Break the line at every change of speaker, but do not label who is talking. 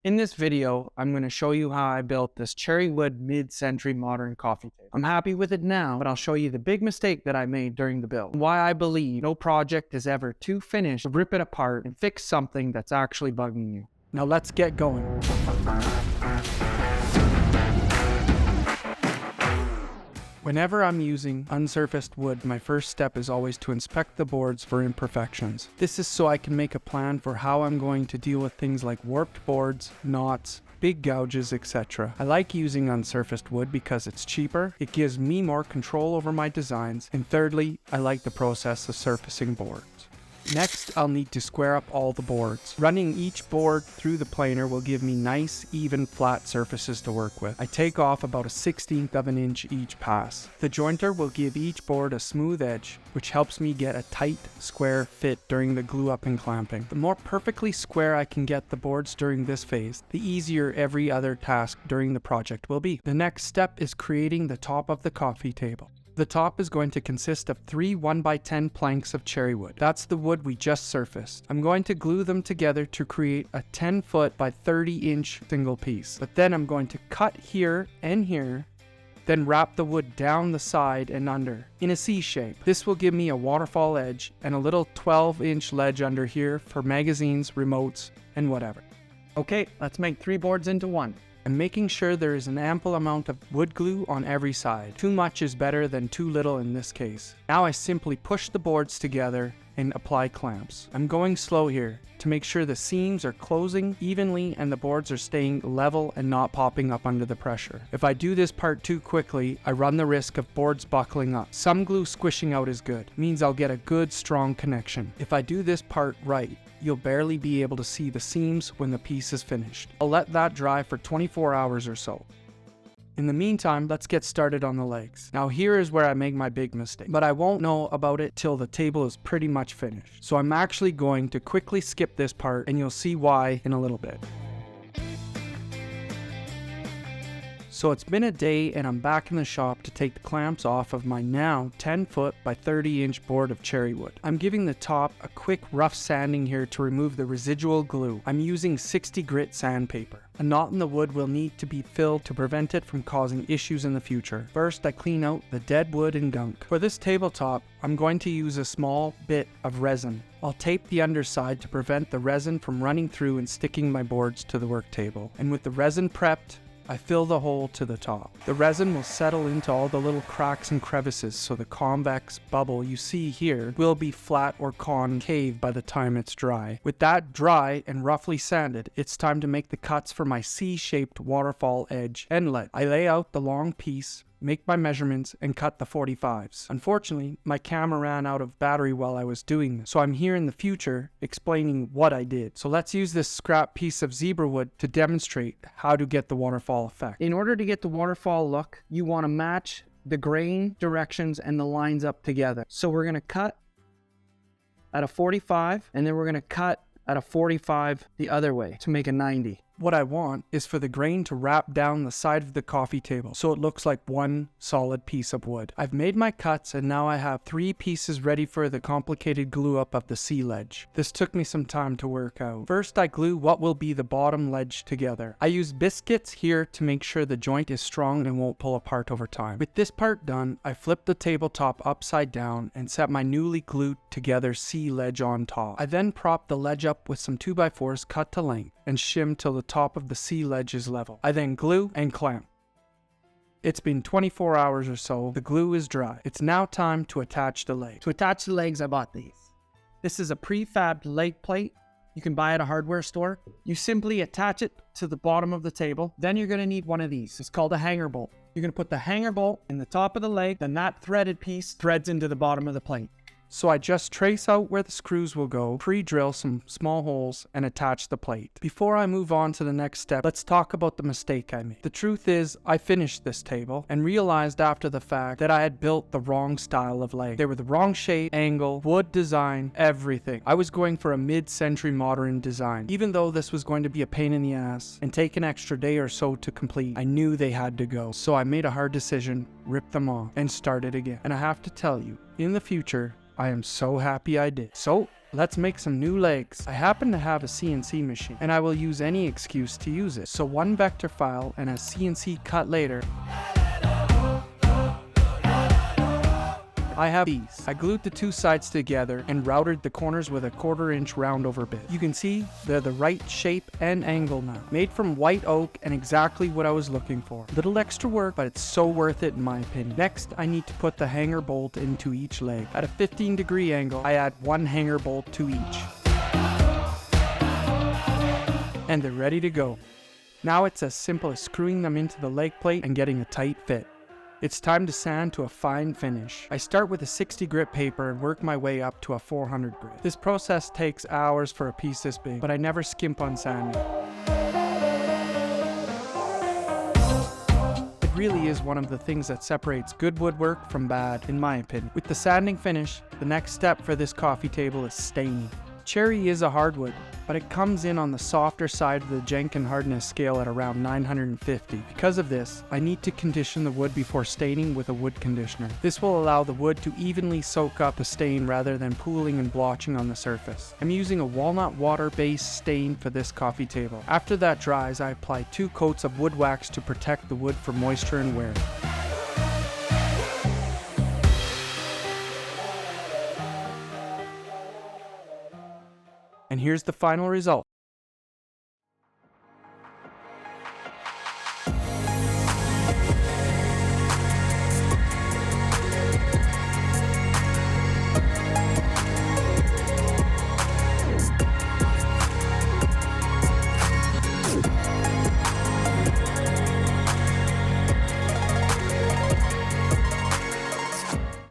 In this video, I'm going to show you how I built this cherry wood mid-century modern coffee table. I'm happy with it now, but I'll show you the big mistake that I made during the build, and why I believe no project is ever too finished to rip it apart and fix something that's actually bugging you. Now let's get going. Whenever I'm using unsurfaced wood, my first step is always to inspect the boards for imperfections. This is so I can make a plan for how I'm going to deal with things like warped boards, knots, big gouges, etc. I like using unsurfaced wood because it's cheaper, it gives me more control over my designs, and thirdly, I like the process of surfacing boards. Next, I'll need to square up all the boards. Running each board through the planer will give me nice, even, flat surfaces to work with. I take off about a 1/16 of an inch each pass. The jointer will give each board a smooth edge, which helps me get a tight, square fit during the glue up and clamping. The more perfectly square I can get the boards during this phase, the easier every other task during the project will be. The next step is creating the top of the coffee table. The top is going to consist of 3 1x10 planks of cherry wood. That's the wood we just surfaced. I'm going to glue them together to create a 10-foot by 30-inch single piece. But then I'm going to cut here and here, then wrap the wood down the side and under in a C shape. This will give me a waterfall edge and a little 12-inch ledge under here for magazines, remotes, and whatever. Okay, let's make 3 boards into one. I'm making sure there is an ample amount of wood glue on every side. Too much is better than too little in this case. Now I simply push the boards together and apply clamps. I'm going slow here to make sure the seams are closing evenly and the boards are staying level and not popping up under the pressure. If I do this part too quickly, I run the risk of boards buckling up. Some glue squishing out is good. It means I'll get a good strong connection. If I do this part right, you'll barely be able to see the seams when the piece is finished. I'll let that dry for 24 hours or so. In the meantime, let's get started on the legs. Now here is where I make my big mistake, but I won't know about it till the table is pretty much finished. So I'm actually going to quickly skip this part and you'll see why in a little bit. So it's been a day and I'm back in the shop to take the clamps off of my now 10-foot by 30-inch board of cherry wood. I'm giving the top a quick rough sanding here to remove the residual glue. I'm using 60 grit sandpaper. A knot in the wood will need to be filled to prevent it from causing issues in the future. First, I clean out the dead wood and gunk. For this tabletop, I'm going to use a small bit of resin. I'll tape the underside to prevent the resin from running through and sticking my boards to the work table. And with the resin prepped, I fill the hole to the top. The resin will settle into all the little cracks and crevices, so the convex bubble you see here will be flat or concave by the time it's dry. With that dry and roughly sanded, it's time to make the cuts for my C-shaped waterfall edge inlet. I lay out the long piece, make my measurements, and cut the 45s. Unfortunately, my camera ran out of battery while I was doing this, so I'm here in the future explaining what I did. So let's use this scrap piece of zebra wood to demonstrate how to get the waterfall effect. In order to get the waterfall look, you want to match the grain directions and the lines up together. So we're going to cut at a 45, and then we're going to cut at a 45 the other way to make a 90. What I want is for the grain to wrap down the side of the coffee table so it looks like one solid piece of wood. I've made my cuts and now I have 3 pieces ready for the complicated glue up of the C-ledge. This took me some time to work out. First, I glue what will be the bottom ledge together. I use biscuits here to make sure the joint is strong and won't pull apart over time. With this part done, I flip the tabletop upside down and set my newly glued together C-ledge on top. I then prop the ledge up with some 2x4s cut to length and shim till the top of the C-ledge is level. I then glue and clamp. It's been 24 hours or so. The glue is dry. It's now time to attach the leg. To attach the legs, I bought these. This is a prefabbed leg plate. You can buy at a hardware store. You simply attach it to the bottom of the table. Then you're going to need one of these. It's called a hanger bolt. You're going to put the hanger bolt in the top of the leg, then that threaded piece threads into the bottom of the plate. So I just trace out where the screws will go, pre-drill some small holes, and attach the plate. Before I move on to the next step, let's talk about the mistake I made. The truth is, I finished this table and realized after the fact that I had built the wrong style of leg. They were the wrong shape, angle, wood design, everything. I was going for a mid-century modern design. Even though this was going to be a pain in the ass and take an extra day or so to complete, I knew they had to go. So I made a hard decision, ripped them off, and started again. And I have to tell you, in the future, I am so happy I did. So Let's make some new legs. I happen to have a CNC machine, and I will use any excuse to use it. So one vector file and a CNC cut later, I have these. I glued the two sides together and routed the corners with a 1/4 inch round over bit. You can see they're the right shape and angle now. Made from white oak and exactly what I was looking for. Little extra work, but it's so worth it in my opinion. Next, I need to put the hanger bolt into each leg. At a 15-degree angle, I add one hanger bolt to each. And they're ready to go. Now it's as simple as screwing them into the leg plate and getting a tight fit. It's time to sand to a fine finish. I start with a 60 grit paper and work my way up to a 400 grit. This process takes hours for a piece this big, but I never skimp on sanding. It really is one of the things that separates good woodwork from bad, in my opinion. With the sanding finish, the next step for this coffee table is staining. Cherry is a hardwood, but it comes in on the softer side of the Jenkin hardness scale at around 950. Because of this, I need to condition the wood before staining with a wood conditioner. This will allow the wood to evenly soak up the stain rather than pooling and blotching on the surface. I'm using a walnut water-based stain for this coffee table. After that dries, I apply 2 coats of wood wax to protect the wood from moisture and wear. And here's the final result.